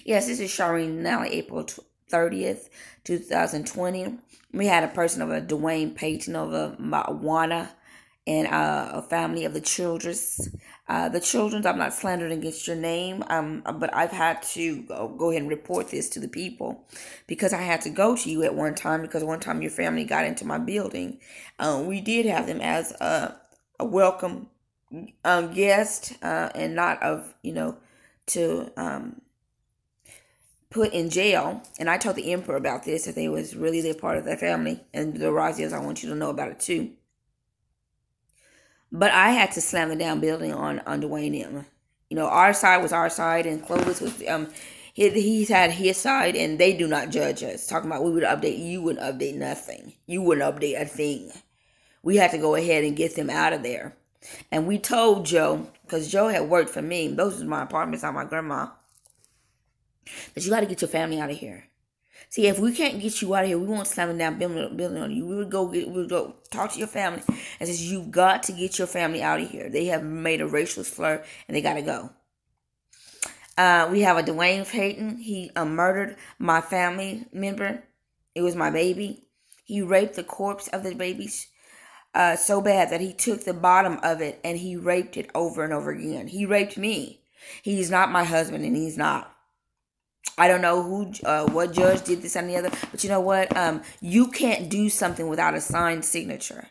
Yes, this is Shireen Nalley, April 30th, 2020. We had a person of a Dwayne Payton of a Mawana and a family of the Childress. The Children's, I'm not slandering against your name, but I've had to go ahead and report this to the people because I had to go to you at one time because one time your family got into my building. We did have them as a welcome guest and not of, to put in jail. And I told the emperor about this, that they was really their part of their family. And the Razias, I want you to know about it too. But I had to slam the down building on Dwayne M. Our side was our side, and Clovis was he's had his side, and they do not judge us. Talking about we would update, you wouldn't update nothing. You wouldn't update a thing. We had to go ahead and get them out of there. And we told Joe, because Joe had worked for me. Those was my apartments, not my grandma. But you got to get your family out of here. See, if we can't get you out of here, we won't slam down building on you. We would go talk to your family and says you've got to get your family out of here. They have made a racial slur and they got to go. We have a Dwayne Payton. He murdered my family member. It was my baby. He raped the corpse of the baby so bad that he took the bottom of it and he raped it over and over again. He raped me. He's not my husband, and he's not. I don't know what judge did this and the other, but you know what? You can't do something without a signed signature,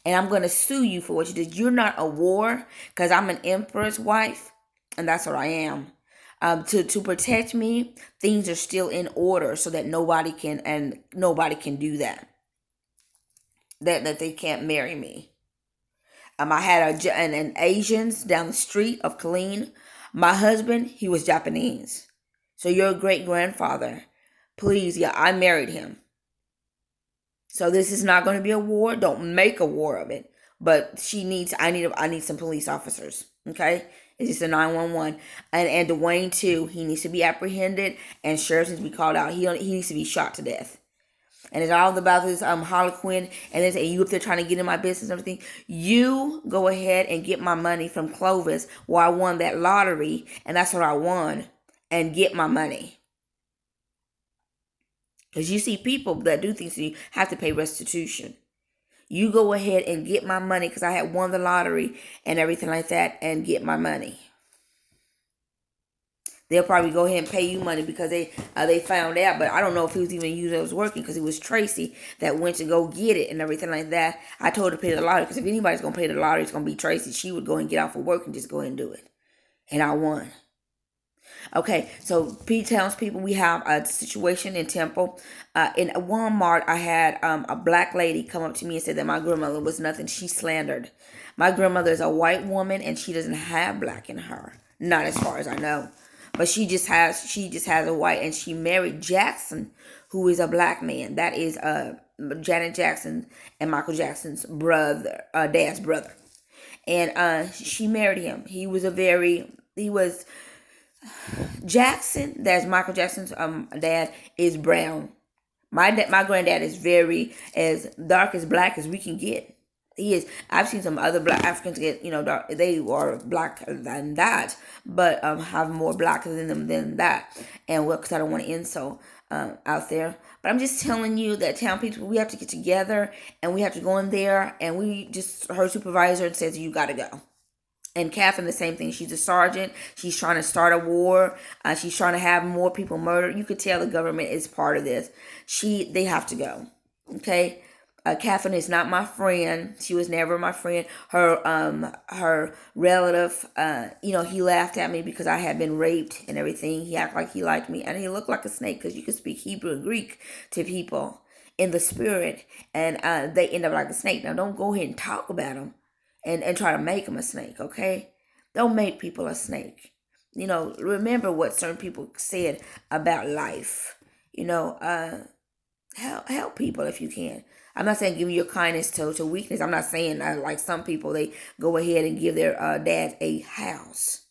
and I'm gonna sue you for what you did. You're not a war, because I'm an emperor's wife, and that's what I am. To protect me, things are still in order so that nobody can do that. That they can't marry me. I had an Asians down the street of Colleen. My husband, he was Japanese. So your great grandfather, please, yeah, I married him. So this is not going to be a war. Don't make a war of it. But I need some police officers. Okay, it's just a 911, and Dwayne too. He needs to be apprehended, and sheriff needs to be called out. He needs to be shot to death. And it's all about this Harlequin, and they say you up there trying to get in my business and everything. You go ahead and get my money from Clovis, where I won that lottery, and that's what I won, and get my money. Because you see, people that do things to you have to pay restitution. You go ahead and get my money because I had won the lottery and everything like that, and get my money. They'll probably go ahead and pay you money because they found out, but I don't know if he was even you that was working, because it was Tracy that went to go get it and everything like that. I told her to pay the lottery, because if anybody's gonna pay the lottery, it's gonna be Tracy. She would go and get off of work and just go ahead and do it, and I won. Okay, so townspeople, we have a situation in Temple. In Walmart, I had a black lady come up to me and said that my grandmother was nothing. She slandered. My grandmother is a white woman, and she doesn't have black in her. Not as far as I know. But she just has a white, and she married Jackson, who is a black man. That is Janet Jackson and Michael Jackson's brother, dad's brother. And she married him. He was Jackson. That's Michael Jackson's dad is brown. My granddad is very as dark as black as we can get. He is. I've seen some other black Africans get dark. They are black than that, but have more black than them than that. And because I don't want to insult out there, but I'm just telling you that town people, we have to get together and we have to go in there, and we just her supervisor says you got to go. And Catherine, the same thing. She's a sergeant. She's trying to start a war. She's trying to have more people murdered. You could tell the government is part of this. They have to go. Okay. Catherine is not my friend. She was never my friend. Her relative, he laughed at me because I had been raped and everything. He acted like he liked me, and he looked like a snake because you could speak Hebrew and Greek to people in the spirit, and they end up like a snake. Now, don't go ahead and talk about them and try to make them a snake, okay? Don't make people a snake. Remember what certain people said about life. Help people if you can. I'm not saying give your kindness to weakness. I'm not saying like some people, they go ahead and give their dad a house,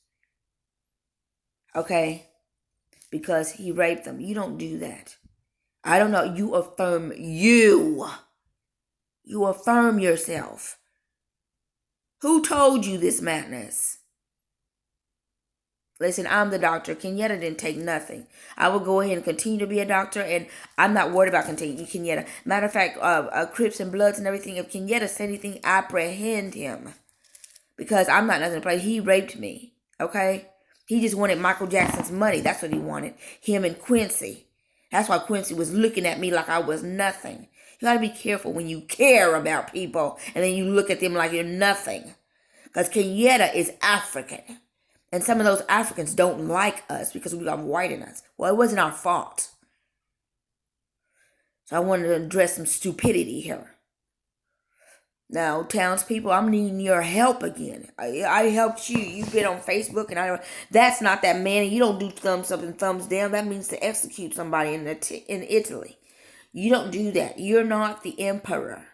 okay? Because he raped them. You don't do that. I don't know. You affirm you. You affirm yourself. Who told you this madness? Listen, I'm the doctor. Kenyatta didn't take nothing. I will go ahead and continue to be a doctor, and I'm not worried about continuing Kenyatta. Matter of fact, Crips and Bloods and everything, if Kenyatta said anything, apprehend him. Because I'm not nothing to play. He raped me, okay? He just wanted Michael Jackson's money. That's what he wanted. Him and Quincy. That's why Quincy was looking at me like I was nothing. You gotta be careful when you care about people, and then you look at them like you're nothing. Because Kenyatta is African. And some of those Africans don't like us because we got white in us. Well, it wasn't our fault. So I wanted to address some stupidity here. Now, townspeople, I'm needing your help again. I helped you. You've been on Facebook, and that's not that man. You don't do thumbs up and thumbs down. That means to execute somebody in Italy. You don't do that. You're not the emperor.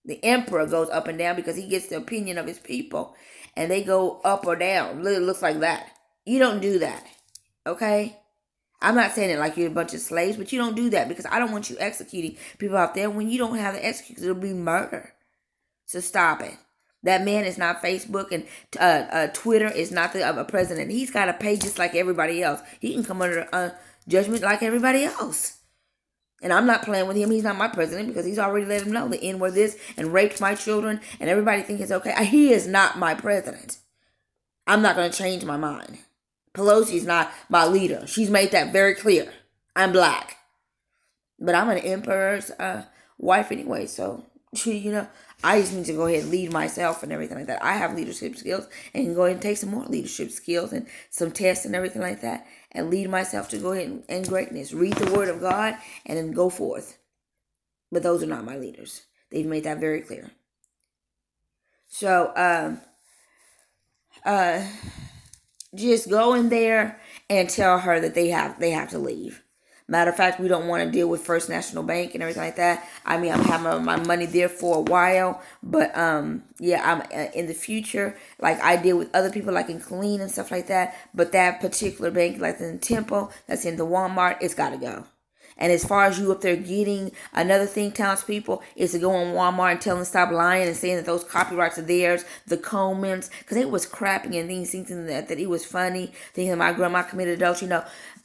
The emperor goes up and down because he gets the opinion of his people, and they go up or down. It looks like that. You don't do that, okay? I'm not saying it like you're a bunch of slaves, but you don't do that because I don't want you executing people out there when you don't have the execute. It'll be murder. So stop it. That man is not Facebook, and Twitter is not the president. He's got to pay just like everybody else. He can come under judgment like everybody else. And I'm not playing with him. He's not my president because he's already let him know the N-word this and raped my children, and everybody thinks it's okay. He is not my president. I'm not going to change my mind. Pelosi's not my leader. She's made that very clear. I'm black. But I'm an emperor's wife anyway, so, I just need to go ahead and lead myself and everything like that. I have leadership skills and can go ahead and take some more leadership skills and some tests and everything like that and lead myself to go ahead and greatness. Read the word of God and then go forth. But those are not my leaders. They've made that very clear. So, just go in there and tell her that they have to leave. Matter of fact, we don't want to deal with First National Bank and everything like that. I mean, I'm having my money there for a while, but I'm in the future, like I deal with other people, like in Killeen and stuff like that. But that particular bank, like in Temple, that's in the Walmart, it's got to go. And as far as you up there getting another thing, townspeople, is to go on Walmart and tell them to stop lying and saying that those copyrights are theirs, the Comans, because it was crapping and things thinking that it was funny, thinking that my grandma committed adultery.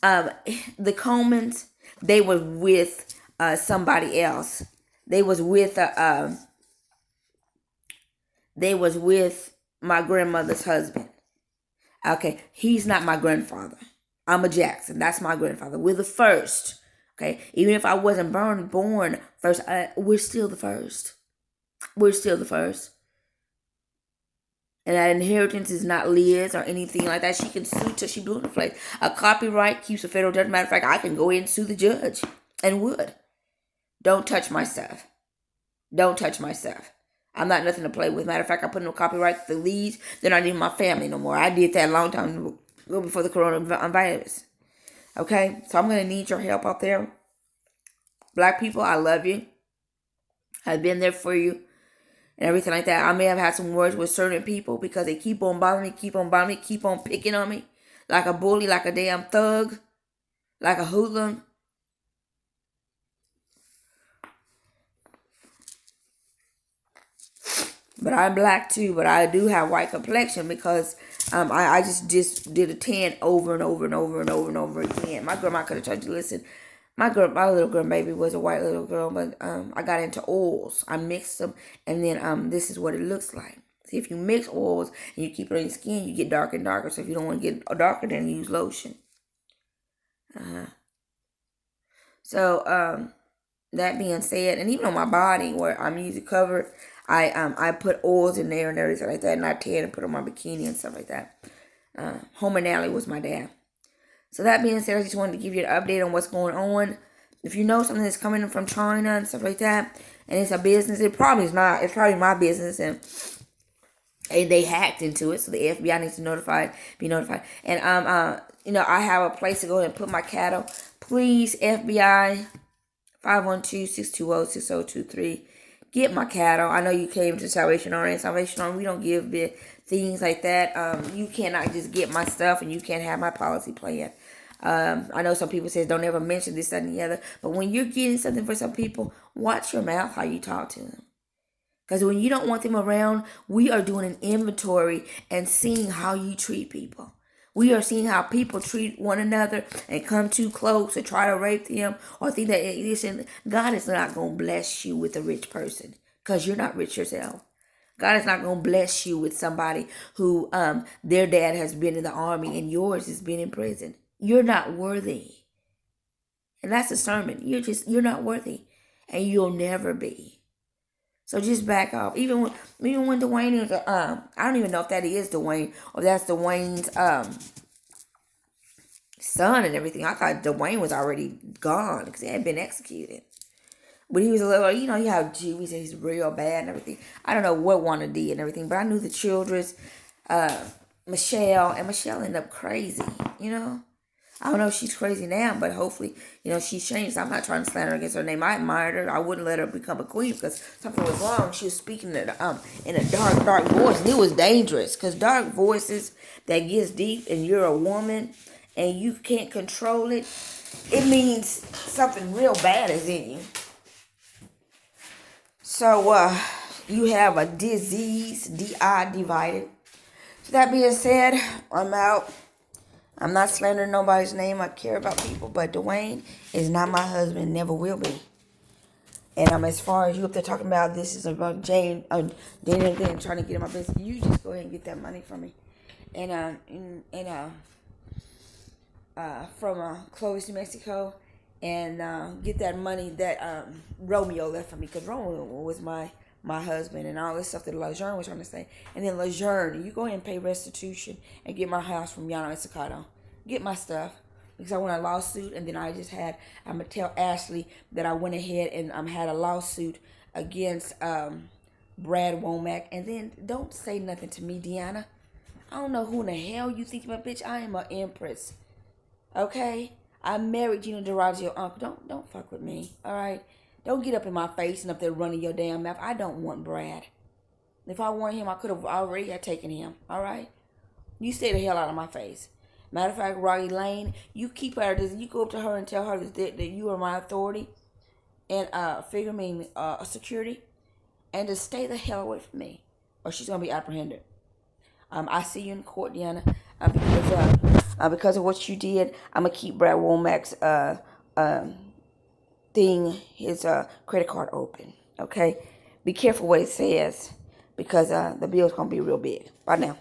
The Comans, they were with somebody else. They was with my grandmother's husband. Okay, he's not my grandfather. I'm a Jackson. That's my grandfather. We're the first. Okay, even if I wasn't born first, we're still the first. We're still the first. And that inheritance is not Liz or anything like that. She can sue till she blue in the face. A copyright keeps a federal judge. Matter of fact, I can go in and sue the judge and would. Don't touch my stuff. Don't touch my stuff. I'm not nothing to play with. Matter of fact, I put no copyright to the Lees. They're not even my family no more. I did that a long time ago before the coronavirus. Okay, so I'm going to need your help out there. Black people, I love you. I've been there for you and everything like that. I may have had some words with certain people because they keep on bothering me, keep on picking on me. Like a bully, like a damn thug, like a hoodlum. But I'm black too, but I do have white complexion because I just did a tan over and over and over and over and over again. My grandma could have told you, listen, my little grandbaby was a white little girl, but I got into oils. I mixed them, and then this is what it looks like. See, if you mix oils and you keep it on your skin, you get darker and darker. So if you don't want to get darker, then use lotion. So that being said, and even on my body where I'm usually covered, I put oils in there and everything like that, and I tan and put on my bikini and stuff like that. Shireen Nalley was my dad. So that being said, I just wanted to give you an update on what's going on. If you know something that's coming from China and stuff like that, and it's a business, it probably is not. It's probably my business, and they hacked into it, so the FBI needs to be notified. And I have a place to go and put my cattle. Please, FBI, 512-620-6023. Get my cattle. I know you came to Salvation Army, and Salvation Army, we don't give big things like that. You cannot just get my stuff, and you can't have my policy plan. I know some people say don't ever mention this, that, and the other. But when you're getting something for some people, watch your mouth how you talk to them. Because when you don't want them around, we are doing an inventory and seeing how you treat people. We are seeing how people treat one another and come too close and try to rape them or think that, listen, God is not going to bless you with a rich person because you're not rich yourself. God is not going to bless you with somebody who their dad has been in the army and yours has been in prison. You're not worthy. And that's a sermon. You're not worthy. And you'll never be. So just back off. Even when Dwayne is I don't even know if that is Dwayne or that's Dwayne's son and everything. I thought Dwayne was already gone because he had been executed. But he was a little, you have Jews and he's real bad and everything. I don't know what Wanda did and everything, but I knew the Childress, Michelle, and Michelle ended up crazy. I don't know if she's crazy now, but hopefully, she's changed. I'm not trying to slander against her name. I admired her. I wouldn't let her become a queen because something was wrong. She was speaking in a dark, dark voice, and it was dangerous because dark voices that gets deep and you're a woman and you can't control it, it means something real bad is in you. So, you have a disease, D-I, divided. So that being said, I'm out. I'm not slandering nobody's name. I care about people. But Dwayne is not my husband. Never will be. And as far as you up there talking about this is about Jane, Daniel trying to get in my business, you just go ahead and get that money from me. From Clovis, New Mexico. And get that money that Romeo left for me. Because Romeo was my husband and all this stuff that Lejeune was trying to say. And then Lejeune, you go ahead and pay restitution and get my house from Yano Estacado. Get my stuff. Because I won a lawsuit and then I'm going to tell Ashley that I went ahead and had a lawsuit against Brad Womack. And then don't say nothing to me, Deanna. I don't know who in the hell you think you're, bitch. I am an empress. Okay? I married Gina DeRoggio uncle. Don't fuck with me. Alright? Don't get up in my face and up there running your damn mouth. I don't want Brad. If I want him, I could have already had taken him. Alright? You stay the hell out of my face. Matter of fact, Rocky Lane, you keep her this. You go up to her and tell her that you are my authority and figure me security, and to stay the hell away from me, or she's gonna be apprehended. I see you in court, Deanna, because of what you did. I'm gonna keep Brad Womack's his credit card open. Okay, be careful what it says because the bill's gonna be real big. Bye now.